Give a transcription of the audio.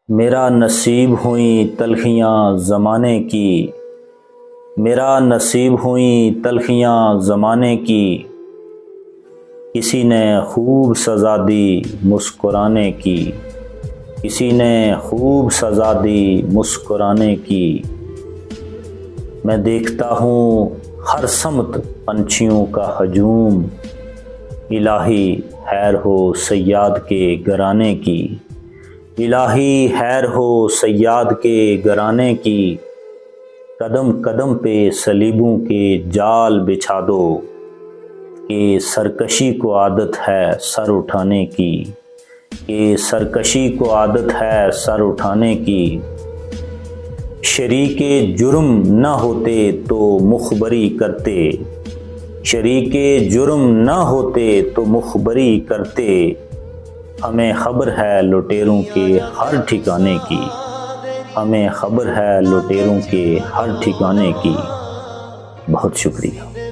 میرا نصیب ہوئیں تلخیاں زمانے کی، میرا نصیب ہوئیں تلخیاں زمانے کی، کسی نے خوب سزا دی مسکرانے کی، کسی نے خوب سزا دی مسکرانے کی۔ میں دیکھتا ہوں ہر سمت پنچھیوں کا ہجوم، الہی خیر ہو صیاد کے گھرانے کی، الہی خیر ہو صیاد کے گھرانے کی۔ قدم قدم پہ صلیبوں کے جال بچھا دو، کہ سرکشی کو عادت ہے سر اٹھانے کی، کہ سرکشی کو عادت ہے سر اٹھانے کی۔ شریک جرم نہ ہوتے تو مخبری کرتے، شریک جرم نہ ہوتے تو مخبری کرتے۔ ہمیں خبر ہے لٹیروں کے ہر ٹھکانے کی، ہمیں خبر ہے لٹیروں کے ہر ٹھکانے کی۔ بہت شکریہ۔